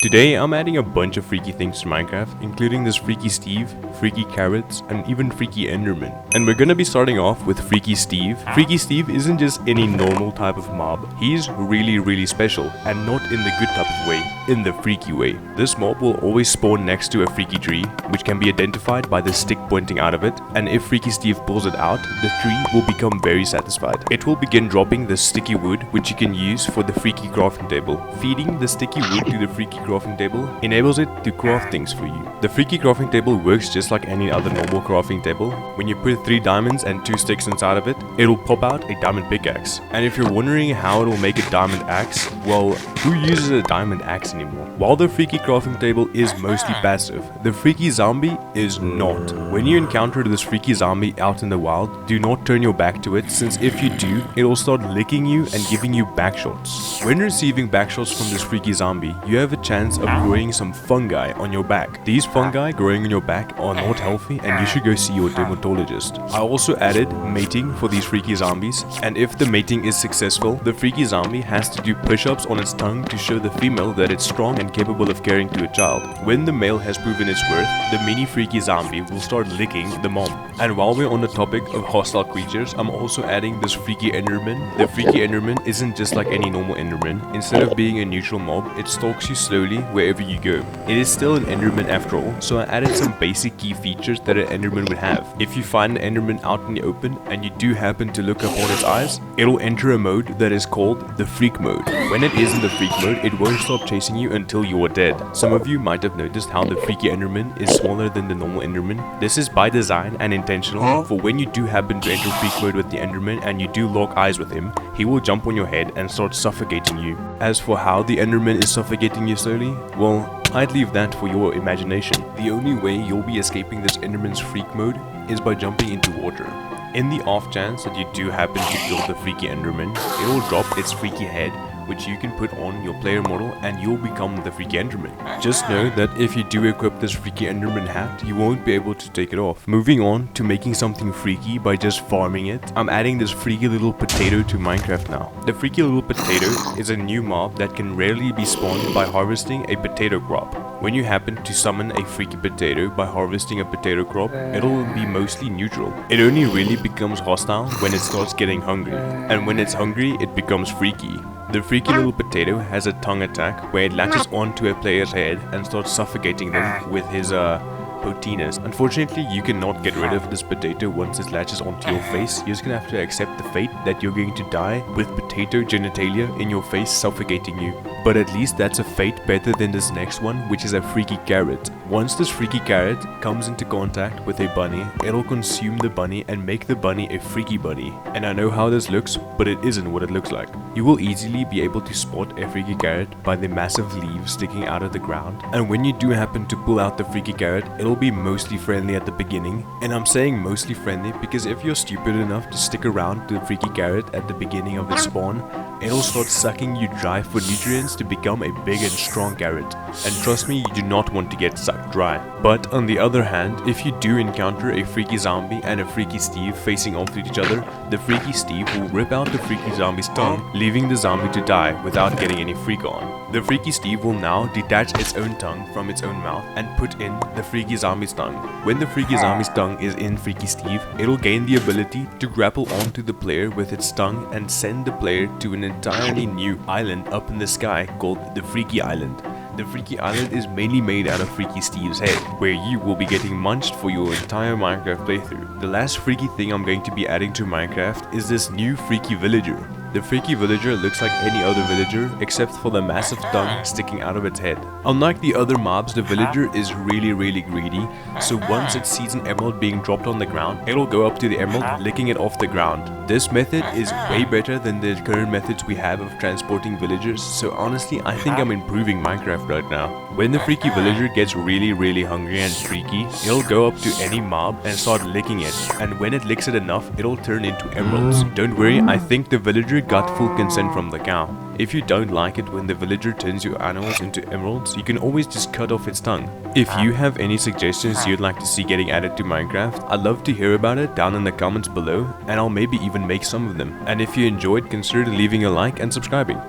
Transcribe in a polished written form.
Today I'm adding a bunch of freaky things to Minecraft, including this Freaky Steve, Freaky Carrots, and even Freaky Enderman. And we're gonna be starting off with Freaky Steve. Freaky Steve isn't just any normal type of mob, he's really special, and not in the good type of way, in the freaky way. This mob will always spawn next to a freaky tree, which can be identified by the stick pointing out of it, and if Freaky Steve pulls it out, the tree will become very satisfied. It will begin dropping the sticky wood, which you can use for the freaky crafting table. Feeding the sticky wood to the freaky crafting table enables it to craft things for you. The freaky crafting table works just like any other normal crafting table. When you put 3 diamonds and 2 sticks inside of it, it'll pop out a diamond pickaxe. And if you're wondering how it'll make a diamond axe, well, who uses a diamond axe anymore? While the freaky crafting table is mostly passive, the freaky zombie is not. When you encounter this freaky zombie out in the wild, do not turn your back to it, since if you do, it'll start licking you and giving you backshots. When receiving backshots from this freaky zombie, you have a chance of growing some fungi on your back. These fungi growing on your back are not healthy and you should go see your dermatologist. I also added mating for these freaky zombies, and if the mating is successful, the freaky zombie has to do push-ups on its tongue to show the female that it's strong and capable of caring to a child. When the male has proven its worth, the mini freaky zombie will start licking the mom. And while we're on the topic of hostile creatures, I'm also adding this freaky enderman. The freaky enderman isn't just like any normal enderman. Instead of being a neutral mob, it stalks you slowly wherever you go. It is still an enderman after all, so I added some basic key features that an enderman would have. If you find an enderman out in the open and you do happen to look upon its eyes, it'll enter a mode that is called the freak mode. When it is in the freak mode, it won't stop chasing you until you are dead. Some of you might have noticed how the freaky enderman is smaller than the normal enderman. This is by design and intentional, for when you do happen to enter freak mode with the enderman and you do lock eyes with him, he will jump on your head and start suffocating you. As for how the enderman is suffocating you slowly, well, I'd leave that for your imagination. The only way you'll be escaping this enderman's freak mode is by jumping into water. In the off chance that you do happen to kill the freaky enderman, it will drop its freaky head, which you can put on your player model and you'll become the freaky enderman. Just know that if you do equip this freaky enderman hat, you won't be able to take it off. Moving on to making something freaky by just farming it, I'm adding this freaky little potato to Minecraft now. The freaky little potato is a new mob that can rarely be spawned by harvesting a potato crop. When you happen to summon a freaky potato by harvesting a potato crop, it'll be mostly neutral. It only really becomes hostile when it starts getting hungry, and when it's hungry it becomes freaky. The freaky little potato has a tongue attack where it latches onto a player's head and starts suffocating them with his potiness. Unfortunately, you cannot get rid of this potato once it latches onto your face. You're just gonna have to accept the fate that you're going to die with potato genitalia in your face suffocating you. But at least that's a fate better than this next one, which is a freaky carrot. Once this freaky carrot comes into contact with a bunny, it'll consume the bunny and make the bunny a freaky bunny. And I know how this looks, but it isn't what it looks like. You will easily be able to spot a freaky carrot by the massive leaves sticking out of the ground. And when you do happen to pull out the freaky carrot, it'll be mostly friendly at the beginning. And I'm saying mostly friendly because if you're stupid enough to stick around to the freaky carrot at the beginning of its spawn, it'll start sucking you dry for nutrients to become a big and strong carrot. And trust me, you do not want to get sucked dry. But on the other hand, if you do encounter a freaky zombie and a freaky Steve facing off to each other, the freaky Steve will rip out the freaky zombie's tongue, leaving the zombie to die without getting any freak on. The freaky Steve will now detach its own tongue from its own mouth and put in the freaky zombie's tongue. When the freaky zombie's tongue is in freaky Steve, it'll gain the ability to grapple onto the player with its tongue and send the player to an entirely new island up in the sky called the Freaky Island. The Freaky Island is mainly made out of Freaky Steve's head, where you will be getting munched for your entire Minecraft playthrough. The last freaky thing I'm going to be adding to Minecraft is this new freaky villager. The freaky villager looks like any other villager except for the massive tongue sticking out of its head. Unlike the other mobs, the villager is really greedy, so once it sees an emerald being dropped on the ground, it'll go up to the emerald, licking it off the ground. This method is way better than the current methods we have of transporting villagers, so honestly I think I'm improving Minecraft right now. When the freaky villager gets really hungry and freaky, it'll go up to any mob and start licking it, and when it licks it enough, it'll turn into emeralds. Don't worry, I think the villager got full consent from the cow. If you don't like it when the villager turns your animals into emeralds, you can always just cut off its tongue. If you have any suggestions you'd like to see getting added to Minecraft, I'd love to hear about it down in the comments below, and I'll maybe even make some of them. And if you enjoyed, consider leaving a like and subscribing.